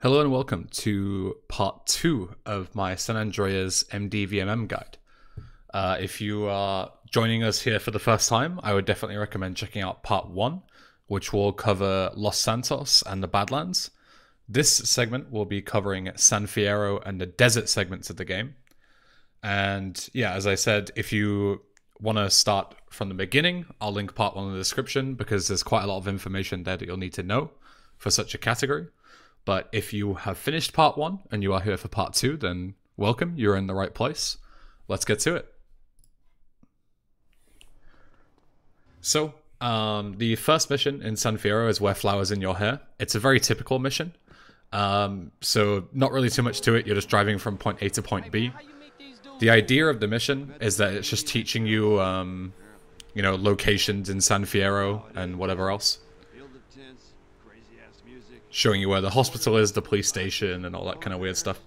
Hello and welcome to part 2 of my San Andreas MDvMM guide. If you are joining us here for the first time, I would definitely recommend checking out part 1, which will cover Los Santos and the Badlands. This segment will be covering San Fierro and the Desert segments of the game. And yeah, as I said, if you want to start from the beginning, I'll link part 1 in the description because there's quite a lot of information there that you'll need to know for such a category. But if you have finished part 1 and you are here for part 2, then welcome, you're in the right place. Let's get to it. So, the first mission in San Fierro is Wear Flowers in Your Hair. It's a very typical mission. So not really too much to it, you're just driving from point A to point B. The idea of the mission is that it's just teaching you, locations in San Fierro and whatever else. Showing you where the hospital is, the police station, and all that kind of weird stuff.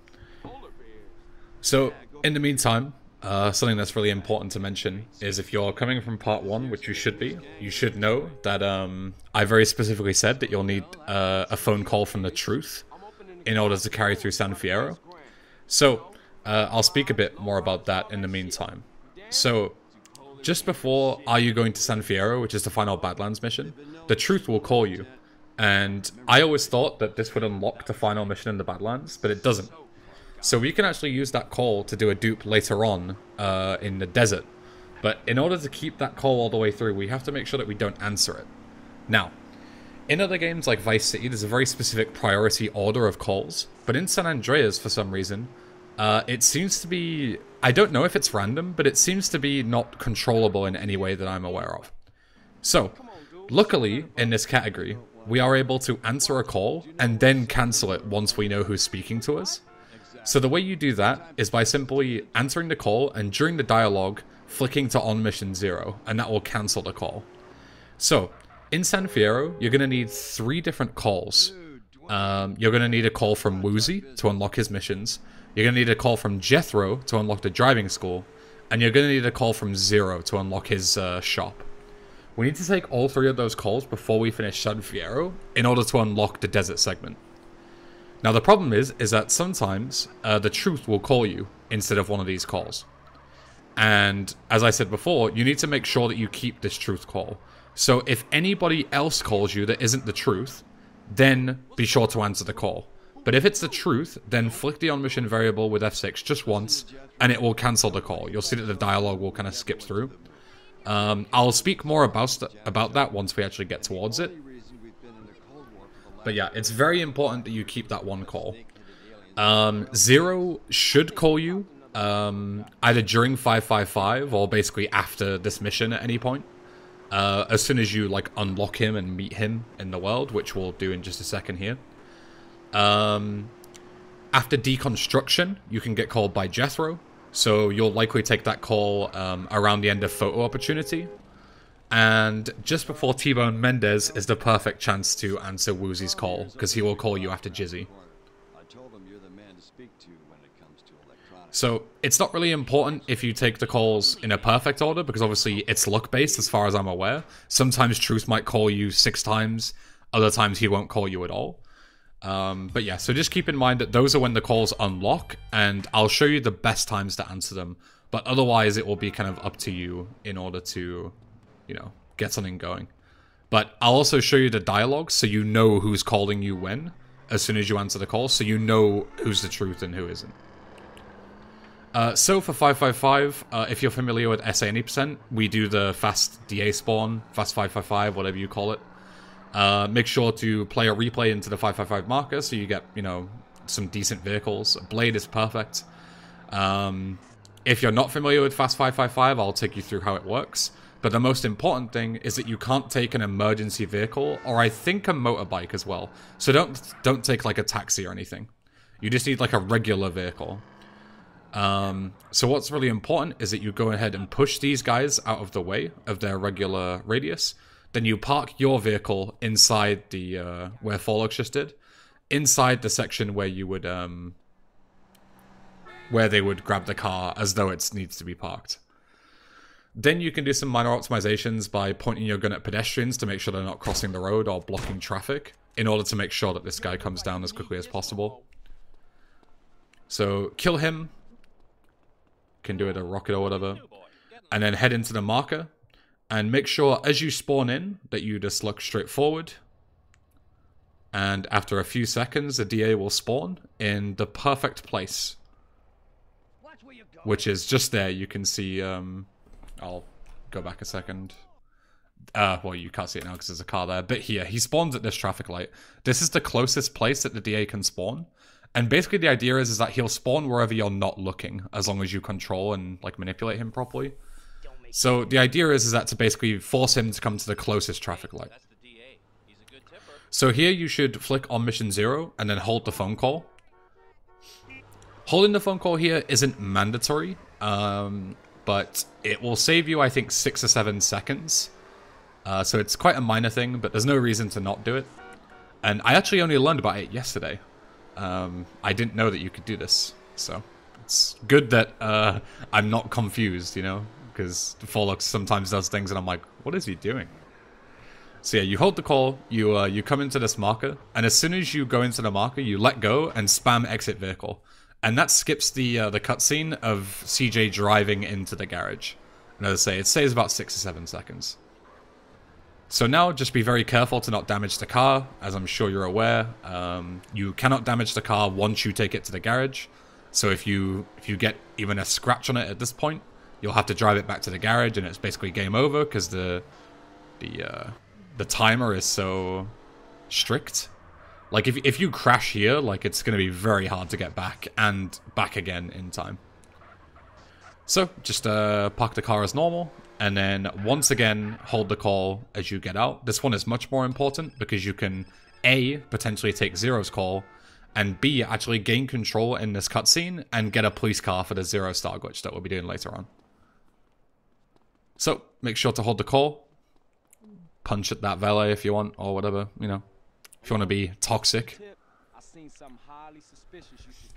So, in the meantime, something that's really important to mention is if you're coming from part 1, which you should be, you should know that I very specifically said that you'll need a phone call from the truth in order to carry through San Fierro. So, I'll speak a bit more about that in the meantime. So, just before Are You Going to San Fierro, which is the final Badlands mission, the truth will call you. And I always thought that this would unlock the final mission in the Badlands, but it doesn't. So we can actually use that call to do a dupe later on in the desert. But in order to keep that call all the way through, we have to make sure that we don't answer it. Now, in other games like Vice City, there's a very specific priority order of calls. But in San Andreas, for some reason, it seems to be... I don't know if it's random, but it seems to be not controllable in any way that I'm aware of. So, luckily, in this category, we are able to answer a call and then cancel it once we know who's speaking to us. So the way you do that is by simply answering the call and during the dialogue, flicking to on mission 0, and that will cancel the call. So, in San Fierro, you're going to need 3 different calls. You're going to need a call from Woozy to unlock his missions. You're going to need a call from Jethro to unlock the driving school. And you're going to need a call from Zero to unlock his shop. We need to take all 3 of those calls before we finish San Fierro in order to unlock the desert segment. Now the problem is that sometimes the truth will call you instead of one of these calls. And as I said before, you need to make sure that you keep this truth call. So if anybody else calls you that isn't the truth, then be sure to answer the call. But if it's the truth, then flick the on mission variable with F6 just once and it will cancel the call. You'll see that the dialogue will kind of skip through. I'll speak more about that once we actually get towards it. But yeah, it's very important that you keep that one call. Zero should call you either during 555 or basically after this mission at any point. As soon as you like unlock him and meet him in the world, which we'll do in just a second here. After Deconstruction, you can get called by Jethro. So you'll likely take that call around the end of Photo Opportunity. And just before T-Bone Mendez is the perfect chance to answer Woozy's call, because he will call you after Jizzy. So it's not really important if you take the calls in a perfect order, because obviously it's luck-based as far as I'm aware. Sometimes Truth might call you 6 times, other times he won't call you at all. But yeah, so just keep in mind that those are when the calls unlock, and I'll show you the best times to answer them, but otherwise it will be kind of up to you in order to, get something going. But I'll also show you the dialogue so you know who's calling you when, as soon as you answer the call, so you know who's the truth and who isn't. So for 555, if you're familiar with SA Any, we do the fast DA spawn, fast 555, whatever you call it. Make sure to play a replay into the 555 marker so you get, some decent vehicles. Blade is perfect. If you're not familiar with Fast 555, I'll take you through how it works. But the most important thing is that you can't take an emergency vehicle, or I think a motorbike as well. So don't take like a taxi or anything. You just need like a regular vehicle. So what's really important is that you go ahead and push these guys out of the way of their regular radius. Then you park your vehicle inside the, where Forlox just did. Inside the section where you would, where they would grab the car as though it needs to be parked. Then you can do some minor optimizations by pointing your gun at pedestrians to make sure they're not crossing the road or blocking traffic. in order to make sure that this guy comes down as quickly as possible. So kill him. Can do it a rocket or whatever. And then head into the marker. And make sure as you spawn in that you just look straight forward. And after a few seconds, the DA will spawn in the perfect place. Which is just there. You can see, I'll go back a second. Well, you can't see it now because there's a car there. But here, he spawns at this traffic light. This is the closest place that the DA can spawn. And basically the idea is that he'll spawn wherever you're not looking, as long as you control and like manipulate him properly. So the idea is that to basically force him to come to the closest traffic light. So here you should flick on mission 0 and then hold the phone call. Holding the phone call here isn't mandatory, but it will save you, I think, 6 or 7 seconds. So it's quite a minor thing, but there's no reason to not do it. And I actually only learned about it yesterday. I didn't know that you could do this, so it's good that I'm not confused, you know, because the Forlux sometimes does things and I'm like, what is he doing? So yeah, you hold the call, you come into this marker, and as soon as you go into the marker, you let go and spam exit vehicle. And that skips the cutscene of CJ driving into the garage. And as I say, it saves about 6 or 7 seconds. So now, just be very careful to not damage the car, as I'm sure you're aware. You cannot damage the car once you take it to the garage. So if you get even a scratch on it at this point, you'll have to drive it back to the garage, and it's basically game over because the timer is so strict. Like if you crash here, like it's going to be very hard to get back and back again in time. So just park the car as normal. And then, once again, hold the call as you get out. This one is much more important because you can, A, potentially take Zero's call, and B, actually gain control in this cutscene and get a police car for the Zero Star glitch that we'll be doing later on. So, make sure to hold the call. Punch at that valet if you want, or whatever, you know. If you want to be toxic.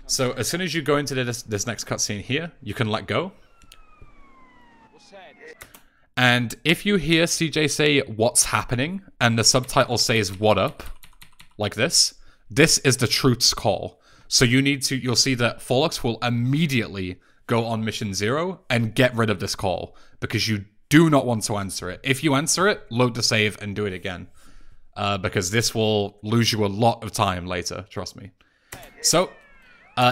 So, as soon as you go into this next cutscene here, you can let go. And if you hear CJ say, "What's happening?" and the subtitle says, "What up?" like this is the truth's call. So you'll see that Forlux will immediately go on mission 0 and get rid of this call, because you do not want to answer it. If you answer it, load the save and do it again. Because this will lose you a lot of time later, trust me. So,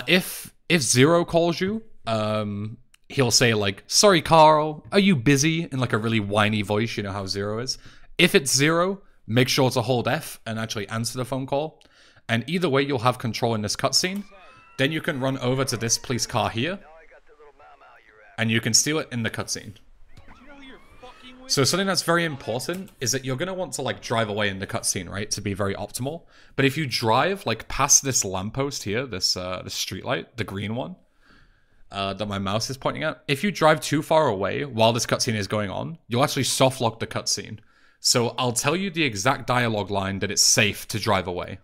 if Zero calls you, he'll say like, "Sorry, Carl, are you busy?" in like a really whiny voice, you know how Zero is. If it's Zero, make sure to hold F and actually answer the phone call. And either way, you'll have control in this cutscene. Then you can run over to this police car here, and you can steal it in the cutscene. So something that's very important is that you're going to want to like drive away in the cutscene, right, to be very optimal. But if you drive like past this lamppost here, this street light, the green one, that my mouse is pointing at, if you drive too far away while this cutscene is going on, you'll actually soft lock the cutscene. So I'll tell you the exact dialogue line that it's safe to drive away.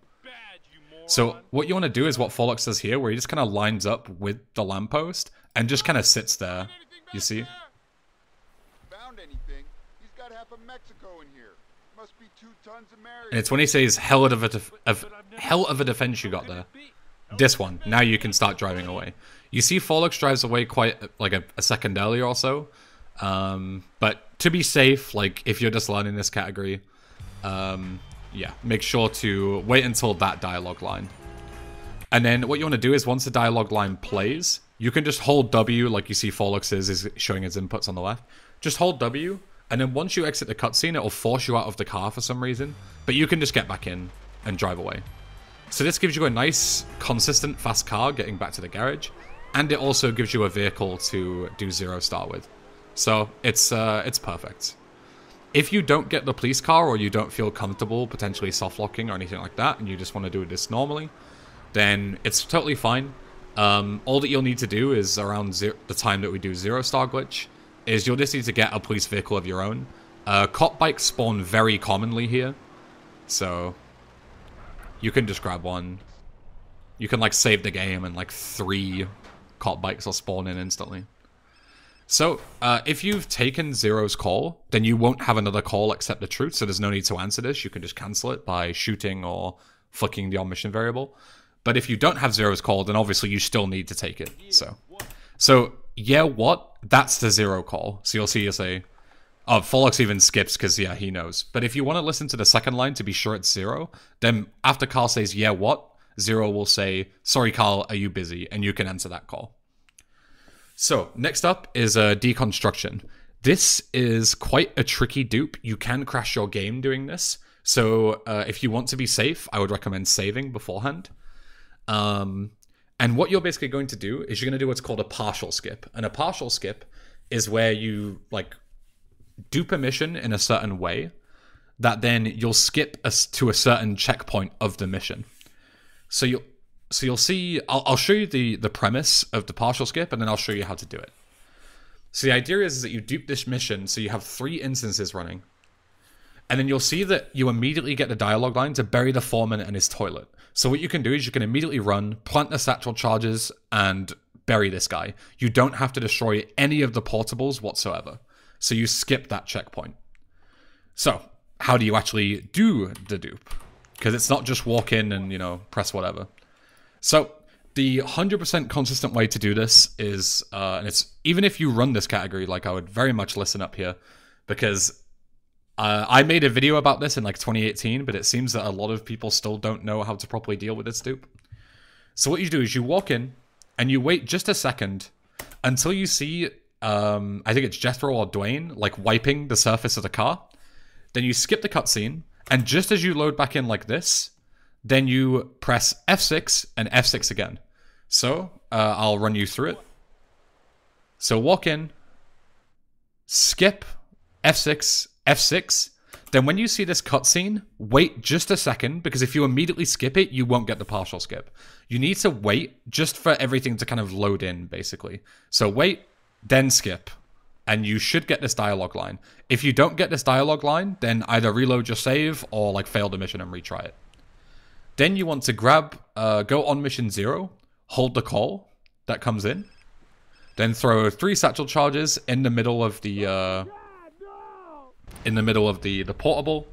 So what you want to do is what Forlux does here, where he just kind of lines up with the lamppost and just kind of sits there. You see? Found anything? He's got half of Mexico in here. Must be 2 tons of Mary. And it's when he says hell of a defense you got there. This one. Now you can start driving away. You see Forlux drives away quite like a second earlier or so. But to be safe, like if you're just learning this category, yeah, make sure to wait until that dialogue line. And then what you want to do is once the dialogue line plays, you can just hold W, like you see Forlux is showing his inputs on the left. Just hold W, and then once you exit the cutscene, it'll force you out of the car for some reason. But you can just get back in and drive away. So this gives you a nice, consistent, fast car getting back to the garage. And it also gives you a vehicle to do Zero Star with. So it's perfect. If you don't get the police car, or you don't feel comfortable potentially soft locking or anything like that, and you just want to do this normally, then it's totally fine. All that you'll need to do is around the time that we do Zero Star glitch, is you'll just need to get a police vehicle of your own. Cop bikes spawn very commonly here, so you can just grab one. You can like save the game and like 3 cop bikes will spawn in instantly. So, if you've taken Zero's call, then you won't have another call except the truth, so there's no need to answer this. You can just cancel it by shooting or flicking the on-mission variable. But if you don't have Zero's call, then obviously you still need to take it. So yeah, what? That's the Zero call. So you'll see you say, oh, Forlox even skips because, yeah, he knows. But if you want to listen to the second line to be sure it's Zero, then after Carl says, yeah, what? Zero will say, sorry, Carl, are you busy? And you can answer that call. So, next up is Deconstruction. This is quite a tricky dupe. You can crash your game doing this. So, if you want to be safe, I would recommend saving beforehand. And what you're basically going to do is you're going to do what's called a partial skip. And a partial skip is where you, like, dupe a mission in a certain way that then you'll skip to a certain checkpoint of the mission. So you'll see, I'll show you the premise of the partial skip, and then I'll show you how to do it. So the idea is that you dupe this mission, so you have 3 instances running. And then you'll see that you immediately get the dialogue line to bury the foreman and his toilet. So what you can do is you can immediately run, plant the satchel charges, and bury this guy. You don't have to destroy any of the portables whatsoever. So you skip that checkpoint. So, how do you actually do the dupe? Because it's not just walk in and, you know, press whatever. So, the 100% consistent way to do this is, and it's, even if you run this category, like, I would very much listen up here, because I made a video about this in, like, 2018, but it seems that a lot of people still don't know how to properly deal with this dupe. So what you do is you walk in, and you wait just a second until you see, I think it's Jethro or Dwayne, like, wiping the surface of the car. Then you skip the cutscene, and just as you load back in like this, then you press F6 and F6 again. So, I'll run you through it. So walk in, skip, F6, F6. Then when you see this cutscene, wait just a second, because if you immediately skip it, you won't get the partial skip. You need to wait just for everything to kind of load in, basically. So wait, then skip. And you should get this dialogue line. If you don't get this dialogue line, then either reload your save or like fail the mission and retry it. Then you want to grab, go on mission 0, hold the call that comes in, then throw 3 satchel charges in the middle of the portable,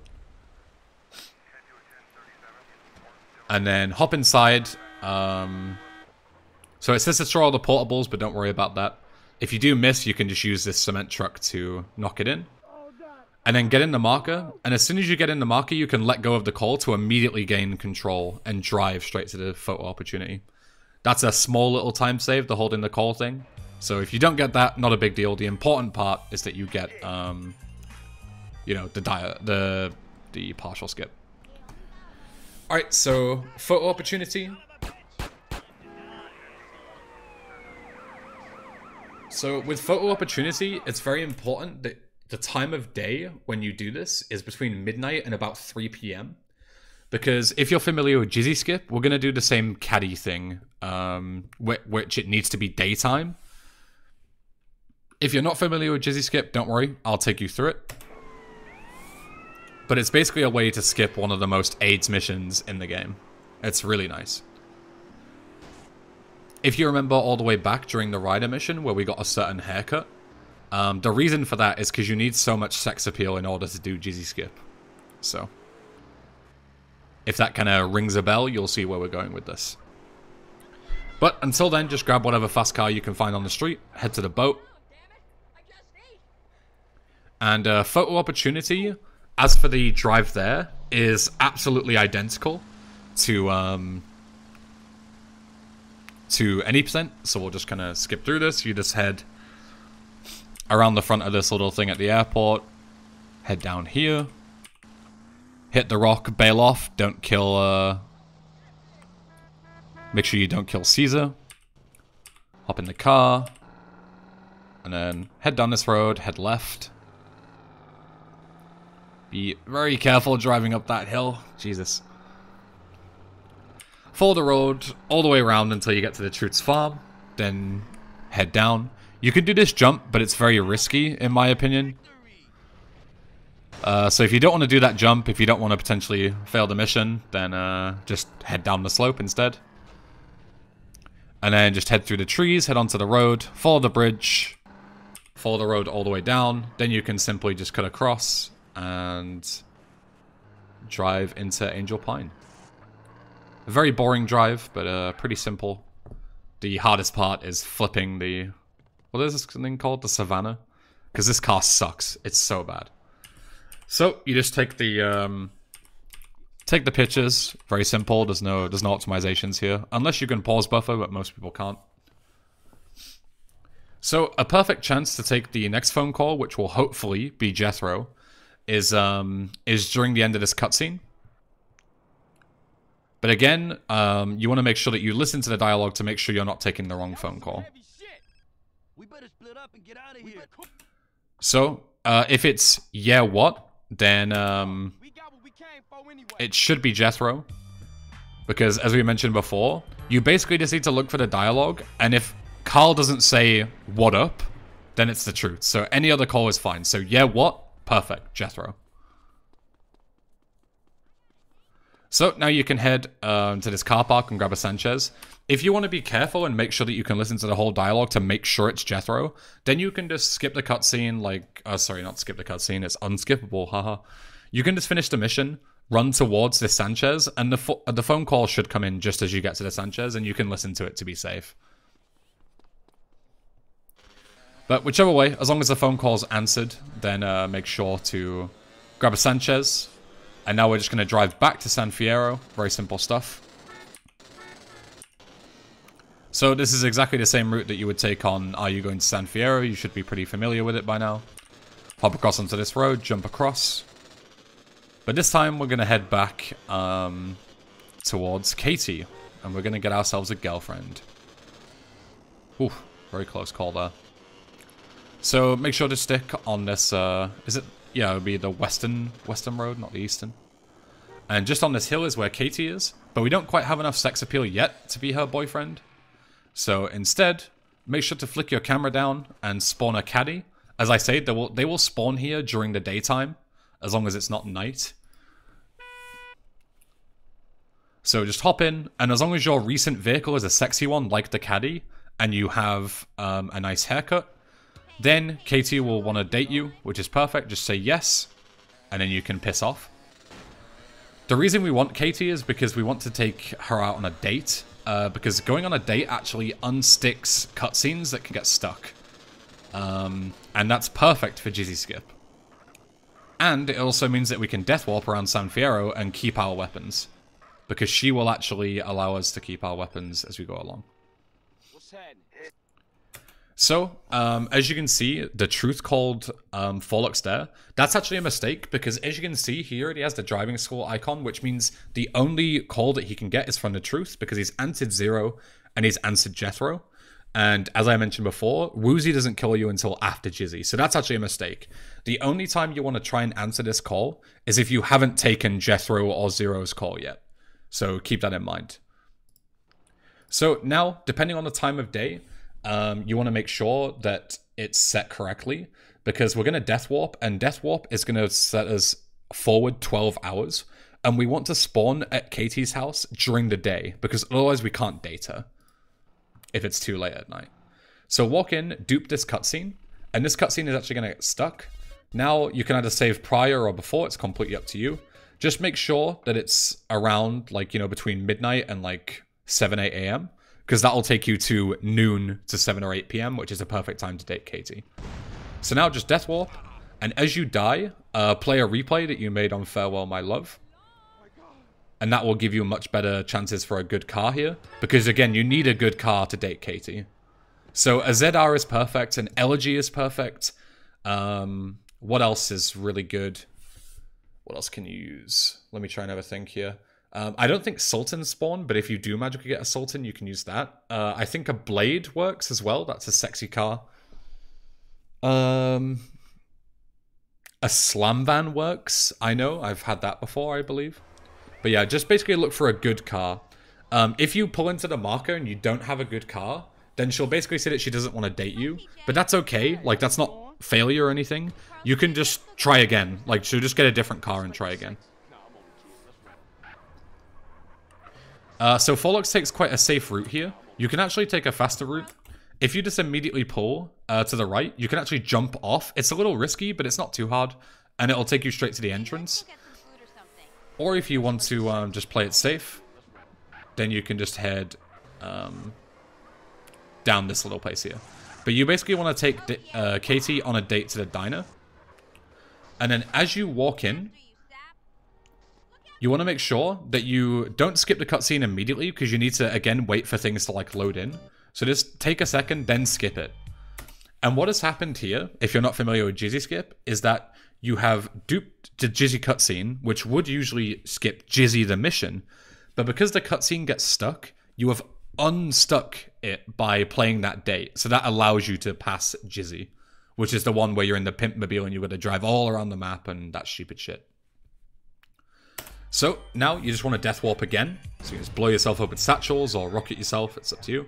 and then hop inside. So it says destroy all the portables, but don't worry about that. If you do miss, you can just use this cement truck to knock it in. And then get in the marker, and as soon as you get in the marker, you can let go of the call to immediately gain control and drive straight to the photo opportunity. That's a small little time save, the holding the call thing. So if you don't get that, not a big deal. The important part is that you get, you know, the partial skip. Alright, so photo opportunity. So with photo opportunity, it's very important that the time of day when you do this is between midnight and about 3 p.m. Because if you're familiar with Jizzy Skip, we're going to do the same caddy thing, which it needs to be daytime. If you're not familiar with Jizzy Skip, don't worry, I'll take you through it. But it's basically a way to skip one of the most AIDS missions in the game. It's really nice. If you remember all the way back during the Rider mission where we got a certain haircut, the reason for that is because you need so much sex appeal in order to do Jizzy Skip. So, if that kind of rings a bell, you'll see where we're going with this. But until then, just grab whatever fast car you can find on the street, head to the boat. And photo opportunity, as for the drive there, is absolutely identical to any percent. So we'll just kind of skip through this. You just head around the front of this little thing at the airport, head down here, hit the rock, bail off, don't kill, make sure you don't kill Caesar, hop in the car, and then head down this road, head left. Be very careful driving up that hill, Jesus. Follow the road all the way around until you get to the Truth's farm, then head down. You can do this jump, but it's very risky, in my opinion. So if you don't want to do that jump, if you don't want to potentially fail the mission, then just head down the slope instead. And then just head through the trees, head onto the road, follow the bridge, follow the road all the way down. Then you can simply just cut across and drive into Angel Pine. A very boring drive, but pretty simple. The hardest part is flipping the... What is this thing called? The Savannah? Because this car sucks. It's so bad. So, you just take the pictures. Very simple. There's no optimizations here. Unless you can pause buffer, but most people can't. So, a perfect chance to take the next phone call, which will hopefully be Jethro, is during the end of this cutscene. But again, you want to make sure that you listen to the dialogue to make sure you're not taking the wrong phone call. So, if it's yeah what, then it should be Jethro. Because as we mentioned before, you basically just need to look for the dialogue, and if Carl doesn't say what up, then it's the truth. So any other call is fine. So yeah what? Perfect, Jethro. So now you can head to this car park and grab a Sanchez. If you want to be careful and make sure that you can listen to the whole dialogue to make sure it's Jethro, then you can just skip the cutscene, like... sorry, not skip the cutscene, it's unskippable, haha. You can just finish the mission, run towards this Sanchez, and the phone call should come in just as you get to the Sanchez, and you can listen to it to be safe. But whichever way, as long as the phone call's answered, then make sure to grab a Sanchez. And now we're just going to drive back to San Fierro. Very simple stuff. So this is exactly the same route that you would take on Are You Going to San Fierro? You should be pretty familiar with it by now. Hop across onto this road, jump across. But this time we're going to head back towards Katie. And we're going to get ourselves a girlfriend. Oof, very close call there. So make sure to stick on this, is it? Yeah, it would be the western road, not the eastern. And just on this hill is where Katie is. But we don't quite have enough sex appeal yet to be her boyfriend. So instead, make sure to flick your camera down and spawn a caddy. As I say, they will spawn here during the daytime, as long as it's not night. So just hop in, and as long as your recent vehicle is a sexy one, like the caddy, and you have a nice haircut, then Katie will want to date you, which is perfect. Just say yes, and then you can piss off. The reason we want Katie is because we want to take her out on a date, because going on a date actually unsticks cutscenes that can get stuck. And that's perfect for Jizzy Skip. And it also means that we can death warp around San Fierro and keep our weapons, because she will actually allow us to keep our weapons as we go along. So, as you can see, the truth called Forlux there, that's actually a mistake, because as you can see, he already has the driving school icon, which means the only call that he can get is from the truth, because he's answered 0 and he's answered Jethro. And as I mentioned before, Woozy doesn't kill you until after Jizzy, so that's actually a mistake. The only time you want to try and answer this call is if you haven't taken Jethro or Zero's call yet. So keep that in mind. So now, depending on the time of day, you want to make sure that it's set correctly, because we're going to death warp, and death warp is going to set us forward 12 hours, and we want to spawn at Katie's house during the day, because otherwise we can't date her if it's too late at night. So walk in, dupe this cutscene, and this cutscene is actually going to get stuck. Now you can either save prior or before, it's completely up to you. Just make sure that it's around, like, you know, between midnight and like 7, 8 a.m. because that will take you to noon to 7 or 8 p.m., which is a perfect time to date Katie. So now just death warp, and as you die, play a replay that you made on Farewell My Love. And that will give you much better chances for a good car here, because again, you need a good car to date Katie. So a ZR is perfect, an Elegy is perfect. What else is really good? What else can you use? Let me try and have a think here. I don't think Sultan spawn, but if you do magically get a Sultan, you can use that. I think a Blade works as well. That's a sexy car. A Slam Van works. I know, I've had that before, I believe. But yeah, just basically look for a good car. If you pull into the marker and you don't have a good car, then she'll basically say that she doesn't want to date you. But that's okay. Like, that's not failure or anything. You can just try again. Like, she'll just get a different car and try again. So Forlux takes quite a safe route here. You can actually take a faster route. if you just immediately pull to the right, you can actually jump off. It's a little risky, but it's not too hard, and it'll take you straight to the entrance. Or if you want to just play it safe, then you can just head down this little place here. But you basically want to take Katie on a date to the diner. And then as you walk in, you want to make sure that you don't skip the cutscene immediately, because you need to, again, wait for things to, like, load in. So just take a second, then skip it. And what has happened here, if you're not familiar with Jizzy Skip, is that you have duped the Jizzy cutscene, which would usually skip Jizzy the mission. But because the cutscene gets stuck, you have unstuck it by playing that date. So that allows you to pass Jizzy, which is the one where you're in the Pimpmobile and you've got to drive all around the map and that stupid shit. So now you just want to death warp again. So you just blow yourself up with satchels or rocket yourself. It's up to you.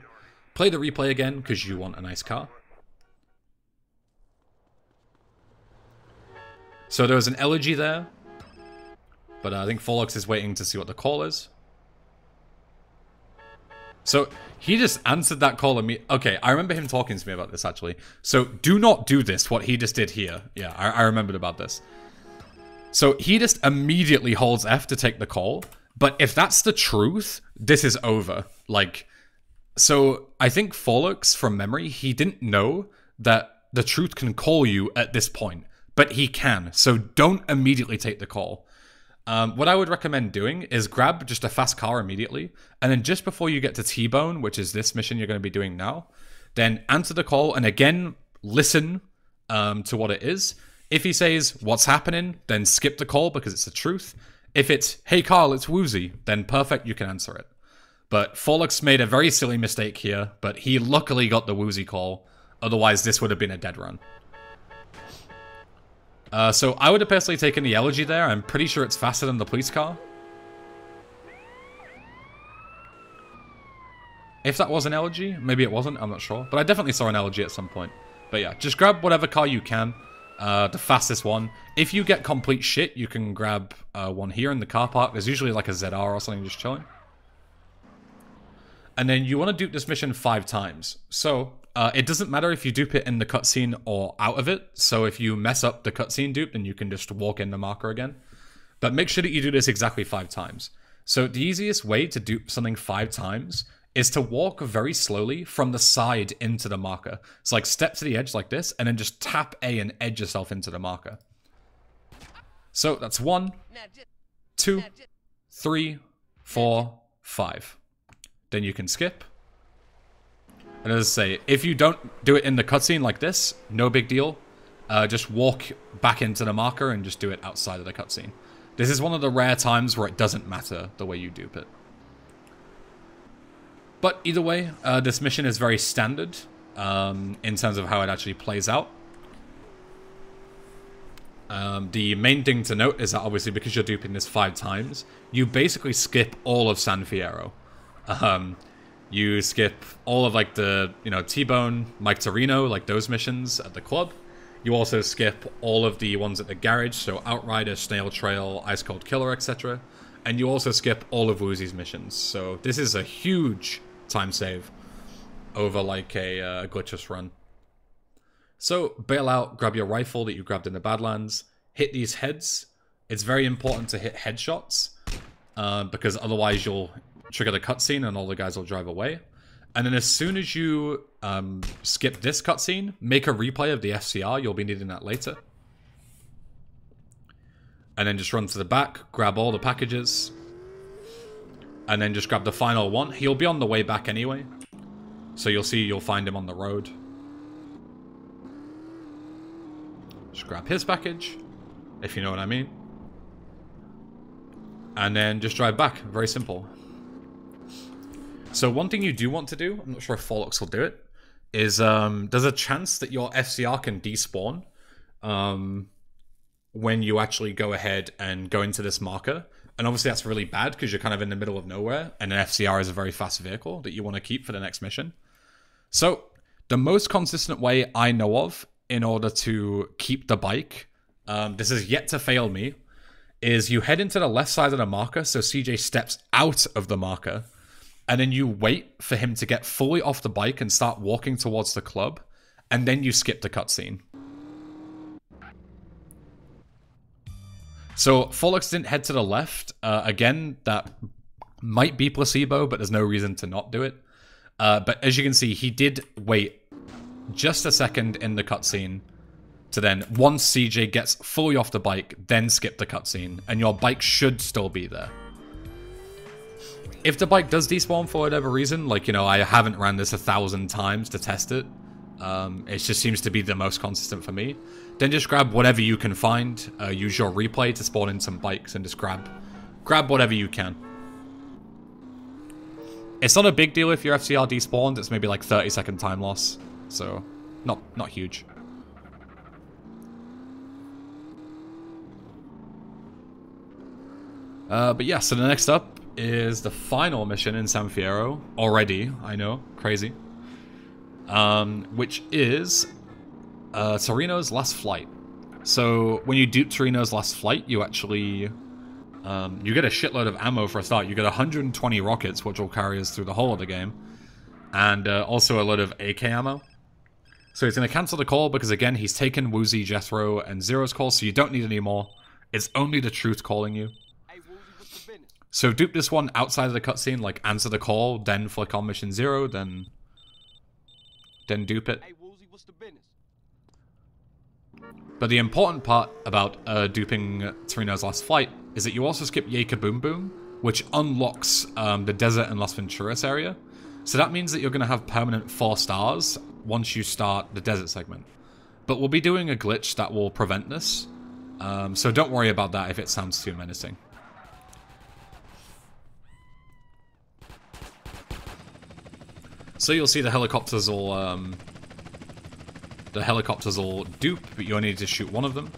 Play the replay again because you want a nice car. So there was an elegy there. But I think Forlox is waiting to see what the call is. So he just answered that call immediately. Okay, I remember him talking to me about this actually. So do not do this, what he just did here. Yeah, I remembered about this. So he just immediately holds F to take the call. But if that's the truth, this is over. Like, so I think Forlox, from memory, he didn't know that the truth can call you at this point. But he can. So don't immediately take the call. What I would recommend doing is grab just a fast car immediately. And then just before you get to T-Bone, which is this mission you're going to be doing now, then answer the call and again, listen to what it is. If he says, what's happening, then skip the call because it's the truth. If it's, hey Carl, it's Woozy, then perfect, you can answer it. But Forlox made a very silly mistake here, but he luckily got the Woozy call. Otherwise, this would have been a dead run. So I would have personally taken the elegy there. I'm pretty sure it's faster than the police car. If that was an elegy, maybe it wasn't, I'm not sure. But I definitely saw an elegy at some point. But yeah, just grab whatever car you can. The fastest one. If you get complete shit, you can grab one here in the car park. There's usually like a ZR or something just chilling. And then you want to dupe this mission 5 times. So it doesn't matter if you dupe it in the cutscene or out of it. So if you mess up the cutscene dupe, then you can just walk in the marker again. But make sure that you do this exactly 5 times. So the easiest way to dupe something 5 times is to walk very slowly from the side into the marker. So like step to the edge like this, and then just tap A and edge yourself into the marker. So that's 1, 2, 3, 4, 5. Then you can skip. And as I say, if you don't do it in the cutscene like this, no big deal. Just walk back into the marker and just do it outside of the cutscene. This is one of the rare times where it doesn't matter the way you dupe it. But either way, this mission is very standard in terms of how it actually plays out. The main thing to note is that obviously because you're duping this 5 times, you basically skip all of San Fierro. You skip all of like the, T-Bone, Mike Torino, like those missions at the club. You also skip all of the ones at the garage, so Outrider, Snail Trail, Ice Cold Killer, etc. And you also skip all of Woozy's missions. So this is a huge time save over like a glitchless run. So bail out, grab your rifle that you grabbed in the Badlands, hit these heads. It's very important to hit headshots because otherwise you'll trigger the cutscene and all the guys will drive away. And then as soon as you skip this cutscene, make a replay of the FCR. You'll be needing that later. And then just run to the back, grab all the packages, and then just grab the final one. He'll be on the way back anyway. So you'll find him on the road. Just grab his package, if you know what I mean. And then just drive back. Very simple. So one thing you do want to do, I'm not sure if Forlox will do it, is there's a chance that your FCR can despawn when you actually go ahead and go into this marker. And obviously that's really bad because you're kind of in the middle of nowhere, and an FCR is a very fast vehicle that you want to keep for the next mission. So the most consistent way I know of in order to keep the bike, this is yet to fail me, is you head into the left side of the marker so CJ steps out of the marker, and then you wait for him to get fully off the bike and start walking towards the club, and then you skip the cutscene. So Forlux didn't head to the left. Again, that might be placebo, but there's no reason to not do it. But as you can see, he did wait just a second in the cutscene to then, once CJ gets fully off the bike, then skip the cutscene, and your bike should still be there. If the bike does despawn for whatever reason, like, you know, I haven't ran this 1,000 times to test it. It just seems to be the most consistent for me. Then just grab whatever you can find. Use your replay to spawn in some bikes and just grab whatever you can. It's not a big deal if your FCR despawned. It's maybe like 30-second time loss. So, not huge. But yeah, so the next up is the final mission in San Fierro. Already, I know, crazy. Which is Torino's last flight. So when you dupe Torino's last flight, you actually you get a shitload of ammo for a start. You get 120 rockets, which will carry us through the whole of the game, and also a load of AK ammo. So he's going to cancel the call because, again, he's taken Woozy, Jethro, and Zero's call, so you don't need any more. It's only the truth calling you. So dupe this one outside of the cutscene, like answer the call, then flick on mission 0, then dupe it. But the important part about duping Torino's last flight is that you also skip Yay Kaboom Boom, which unlocks the desert and Las Venturas area. So that means that you're going to have permanent 4 stars once you start the desert segment. But we'll be doing a glitch that will prevent this, so don't worry about that if it sounds too menacing. So you'll see the helicopters will dupe, but you only need to shoot one of them.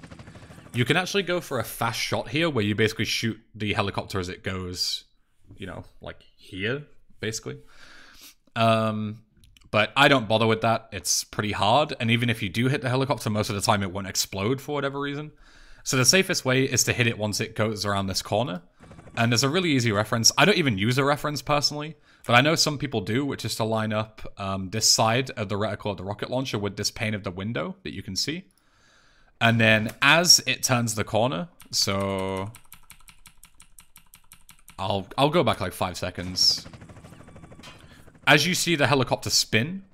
You can actually go for a fast shot here, where you basically shoot the helicopter as it goes, you know, like here, basically. But I don't bother with that. It's pretty hard, and even if you do hit the helicopter, most of the time it won't explode for whatever reason. So the safest way is to hit it once it goes around this corner. And there's a really easy reference. I don't even use a reference personally, but I know some people do, which is to line up this side of the reticle of the rocket launcher with this pane of the window that you can see. And then as it turns the corner, so I'll go back like 5 seconds. As you see the helicopter spin,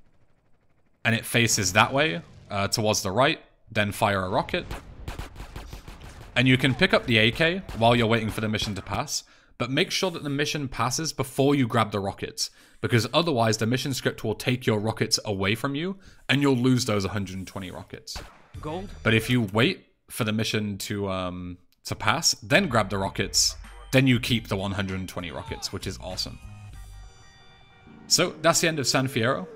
and it faces that way, towards the right, then fire a rocket. And you can pick up the AK while you're waiting for the mission to pass, but make sure that the mission passes before you grab the rockets, because otherwise the mission script will take your rockets away from you, and you'll lose those 120 rockets. Gold? But if you wait for the mission to pass, then grab the rockets, then you keep the 120 rockets, which is awesome. So that's the end of San Fierro.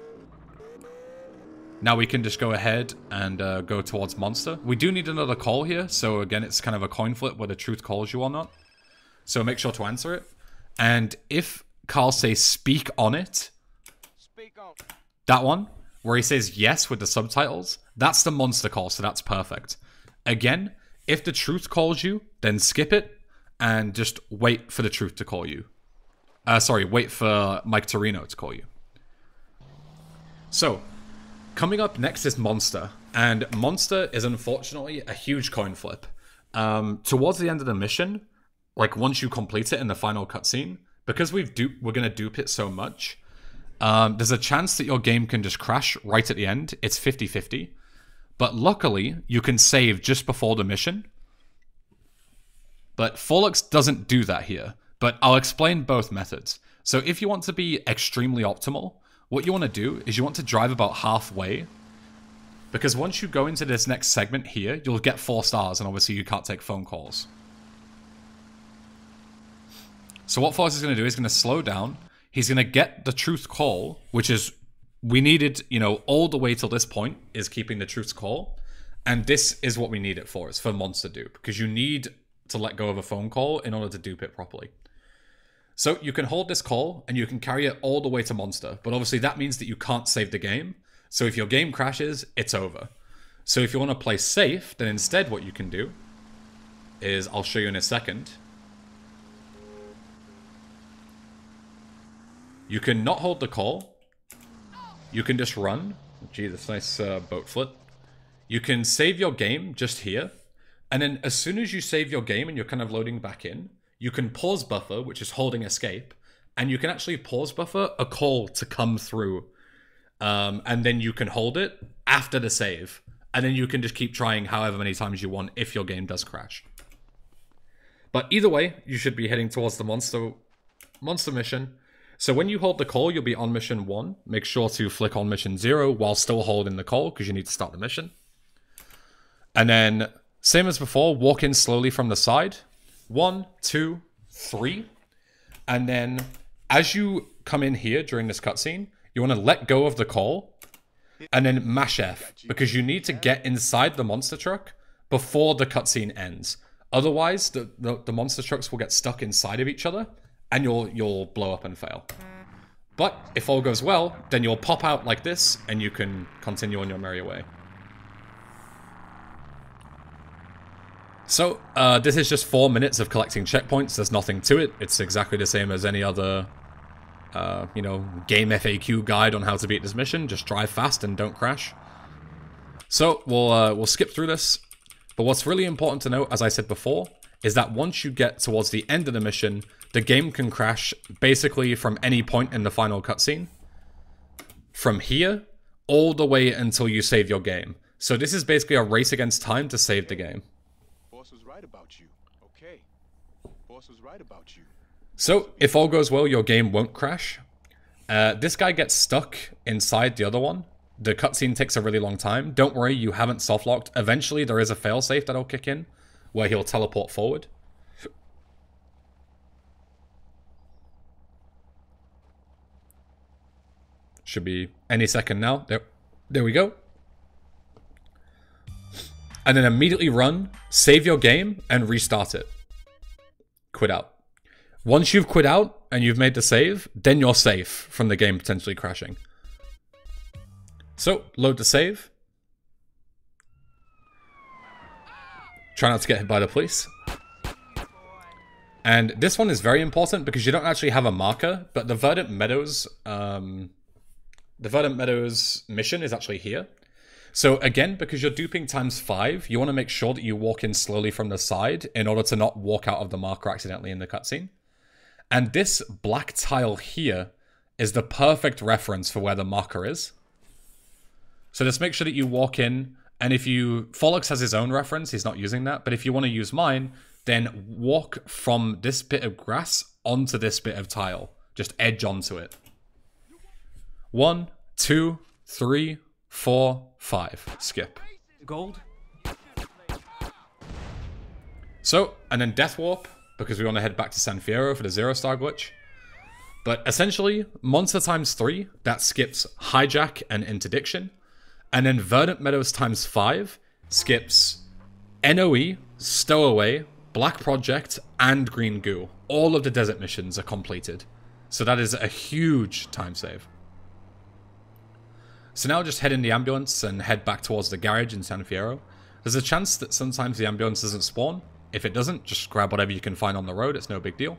Now we can just go ahead and go towards Monster. We do need another call here, so again, it's kind of a coin flip whether truth calls you or not. So make sure to answer it. And if Carl says speak on it, that one, where he says yes with the subtitles, that's the Monster call, so that's perfect. Again, if the truth calls you, then skip it and just wait for the truth to call you. Sorry, wait for Mike Torino to call you. So, coming up next is Monster, and Monster is unfortunately a huge coin flip. Towards the end of the mission, like once you complete it in the final cutscene, because we're gonna dupe it so much, there's a chance that your game can just crash right at the end. It's 50-50, but luckily you can save just before the mission. But Forlux doesn't do that here, but I'll explain both methods. So if you want to be extremely optimal, what you want to do is you want to drive about halfway, because once you go into this next segment here, you'll get 4 stars, and obviously you can't take phone calls. So what Forrest is going to do is going to slow down. He's going to get the truth call, which is, we needed, you know, all the way till this point is keeping the truth call. And this is what we need it for. It's for Monster dupe, because you need to let go of a phone call in order to dupe it properly. So you can hold this call and you can carry it all the way to Monster, but obviously that means that you can't save the game. So if your game crashes, it's over. So if you want to play safe, then instead what you can do is, I'll show you in a second. You can not hold the call. You can just run. Gee, that's nice boat flip. You can save your game just here. And then as soon as you save your game and you're kind of loading back in, you can pause buffer, which is holding escape. And you can actually pause buffer a call to come through. And then you can hold it after the save. And then you can just keep trying however many times you want if your game does crash. But either way, you should be heading towards the monster mission. So when you hold the call, you'll be on mission 1. Make sure to flick on mission 0 while still holding the call, because you need to start the mission. And then, same as before, walk in slowly from the side. 1, 2, 3. And then, as you come in here during this cutscene, you want to let go of the call, and then mash F, because you need to get inside the monster truck before the cutscene ends. Otherwise, the monster trucks will get stuck inside of each other, and you'll blow up and fail. But if all goes well, then you'll pop out like this, and you can continue on your merry way. So, this is just 4 minutes of collecting checkpoints. There's nothing to it. It's exactly the same as any other, you know, game FAQ guide on how to beat this mission. Just drive fast and don't crash. So, we'll skip through this. But what's really important to note, as I said before, is that once you get towards the end of the mission, the game can crash basically from any point in the final cutscene. From here, all the way until you save your game. So this is basically a race against time to save the game. Boss was right about you. Okay. Boss was right about you. So, if all goes well, your game won't crash. This guy gets stuck inside the other one. The cutscene takes a really long time. Don't worry, you haven't softlocked. Eventually, there is a failsafe that'll kick in, where he'll teleport forward. Should be any second now. There we go. And then immediately run, save your game, and restart it. Quit out. Once you've quit out, and you've made the save, then you're safe from the game potentially crashing. So, load the save. Try not to get hit by the police. And this one is very important because you don't actually have a marker, but the Verdant Meadows, mission is actually here. So again, because you're duping ×5, you want to make sure that you walk in slowly from the side in order to not walk out of the marker accidentally in the cutscene. And this black tile here is the perfect reference for where the marker is. So just make sure that you walk in, and if you... Follux has his own reference, he's not using that, but if you want to use mine, then walk from this bit of grass onto this bit of tile. Just edge onto it. 1, 2, 3, 4, 5. Skip. Gold? So, and then Death Warp, because we want to head back to San Fierro for the 0-star glitch. But essentially, Monster ×3, that skips Hijack and Interdiction. And then Verdant Meadows ×5 skips NOE, Stowaway, Black Project, and Green Goo. All of the desert missions are completed. So that is a huge time save. So now just head in the ambulance and head back towards the garage in San Fierro. There's a chance that sometimes the ambulance doesn't spawn. If it doesn't, just grab whatever you can find on the road. It's no big deal.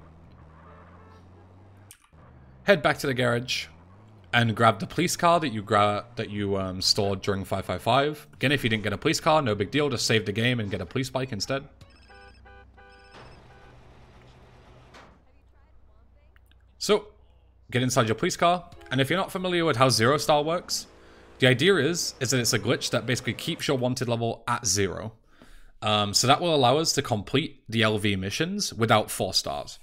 Head back to the garage and grab the police car that you stored during 555. Again, if you didn't get a police car, no big deal. Just save the game and get a police bike instead. So, get inside your police car. And if you're not familiar with how 0-star works, the idea is that it's a glitch that basically keeps your wanted level at 0. So that will allow us to complete the LV missions without 4 stars.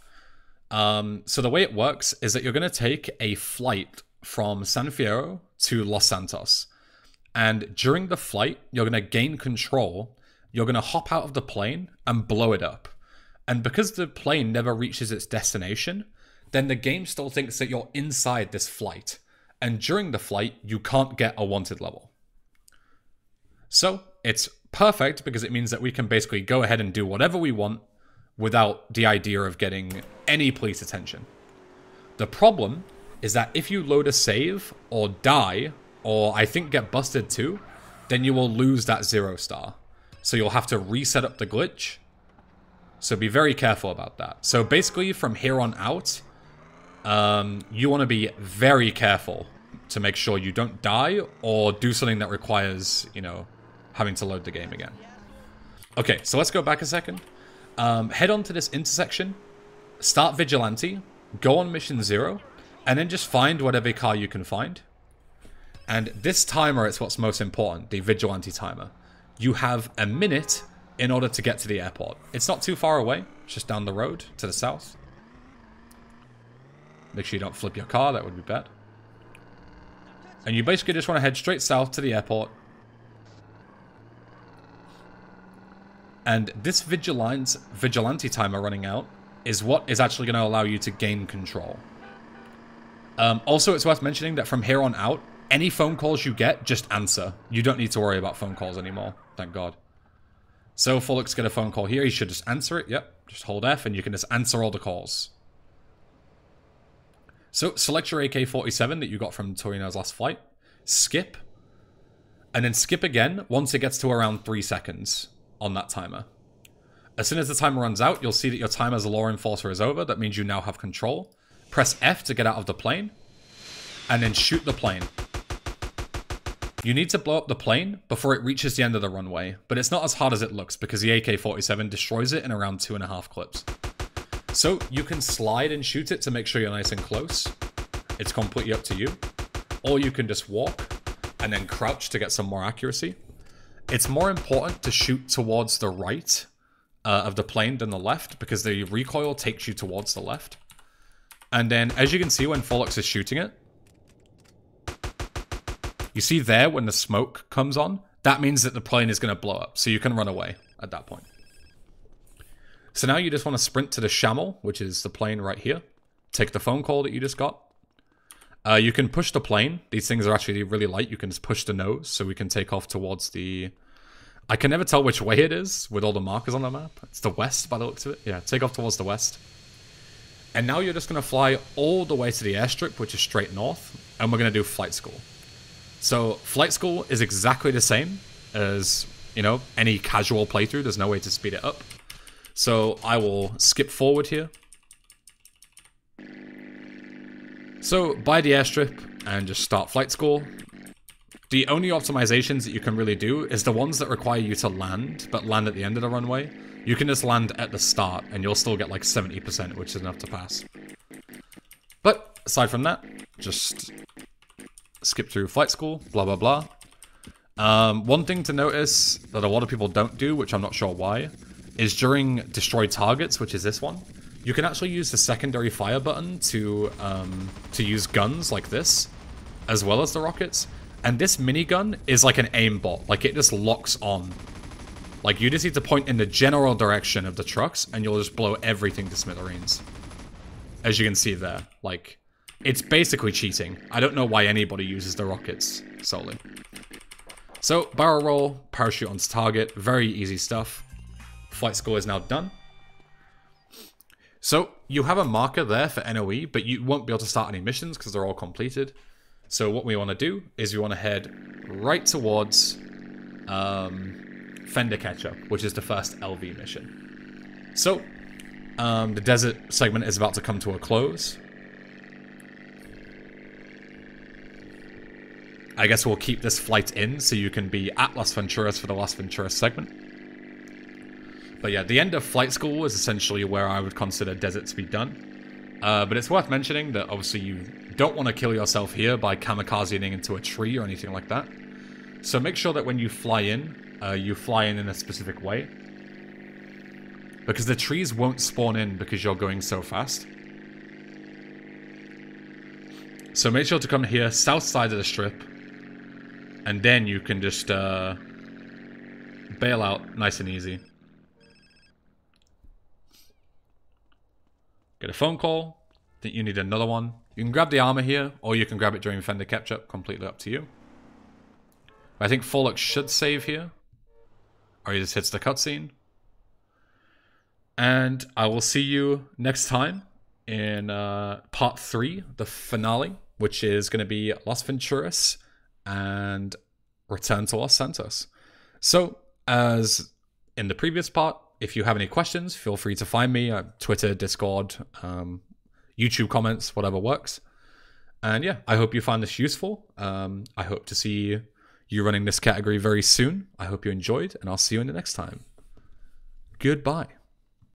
So the way it works is that you're going to take a flight from San Fierro to Los Santos. And during the flight, you're going to gain control. You're going to hop out of the plane and blow it up. And because the plane never reaches its destination, then the game still thinks that you're inside this flight. And during the flight, you can't get a wanted level. So it's perfect because it means that we can basically go ahead and do whatever we want without the idea of getting any police attention. The problem is that if you load a save or die, or I think get busted too, then you will lose that 0-star. So you'll have to reset up the glitch. So be very careful about that. So basically from here on out, you want to be very careful to make sure you don't die or do something that requires, you know, having to load the game again. Okay, so let's go back a second. Head on to this intersection, start Vigilante, go on mission 0, and then just find whatever car you can find. And this timer is what's most important, the Vigilante timer. You have a minute in order to get to the airport. It's not too far away, it's just down the road to the south. Make sure you don't flip your car, that would be bad. And you basically just want to head straight south to the airport. And this Vigilante timer running out is what is actually going to allow you to gain control. Also, it's worth mentioning that from here on out, any phone calls you get, just answer. You don't need to worry about phone calls anymore, thank God. So, Fullock's get a phone call here, he should just answer it, yep. Just hold F and you can just answer all the calls. So, select your AK-47 that you got from Torino's last flight, skip, and then skip again once it gets to around 3 seconds on that timer. As soon as the timer runs out, you'll see that your time as a law enforcer is over. That means you now have control. Press F to get out of the plane, and then shoot the plane. You need to blow up the plane before it reaches the end of the runway, but it's not as hard as it looks because the AK-47 destroys it in around 2.5 clips. So you can slide and shoot it to make sure you're nice and close. It's completely up to you. Or you can just walk and then crouch to get some more accuracy. It's more important to shoot towards the right of the plane than the left because the recoil takes you towards the left. And then as you can see when Fullox is shooting it, you see there when the smoke comes on, that means that the plane is going to blow up. So you can run away at that point. So now you just want to sprint to the Shamel, which is the plane right here. Take the phone call that you just got. You can push the plane. These things are actually really light. You can just push the nose so we can take off towards the... I can never tell which way it is with all the markers on the map. It's the west by the looks of it. Yeah, take off towards the west. And now you're just going to fly all the way to the airstrip, which is straight north. And we're going to do flight school. So flight school is exactly the same as, you know, any casual playthrough. There's no way to speed it up. So I will skip forward here. So buy the airstrip and just start flight school. The only optimizations that you can really do is the ones that require you to land, but land at the end of the runway. You can just land at the start and you'll still get like 70%, which is enough to pass. But aside from that, just skip through flight school, blah, blah, blah. One thing to notice that a lot of people don't do, which I'm not sure why, is during destroy targets, which is this one, you can actually use the secondary fire button to use guns like this, as well as the rockets. And this minigun is like an aimbot, like it just locks on. Like you just need to point in the general direction of the trucks and you'll just blow everything to smithereens. As you can see there, like, it's basically cheating. I don't know why anybody uses the rockets solely. So, barrel roll, parachute onto target, very easy stuff. Flight school is now done. So, you have a marker there for NOE, but you won't be able to start any missions because they're all completed. So what we want to do is we want to head right towards Fender Ketchup, which is the first LV mission. So, the desert segment is about to come to a close. I guess we'll keep this flight in so you can be at Las Venturas for the Las Venturas segment. But yeah, the end of flight school is essentially where I would consider desert to be done. But it's worth mentioning that obviously you don't want to kill yourself here by kamikazing into a tree or anything like that. So make sure that when you fly in in a specific way. Because the trees won't spawn in because you're going so fast. So make sure to come here, south side of the strip. And then you can just bail out nice and easy. Get a phone call. Think you need another one. You can grab the armor here, or you can grab it during Fender Ketchup. Completely up to you. I think Fullock should save here. Or he just hits the cutscene. And I will see you next time in part 3, the finale, which is going to be Las Venturas and Return to Los Santos. So, as in the previous part, if you have any questions, feel free to find me at Twitter, Discord. YouTube comments, whatever works. And yeah, I hope you find this useful. I hope to see you running this category very soon. I hope you enjoyed, and I'll see you in the next time. Goodbye.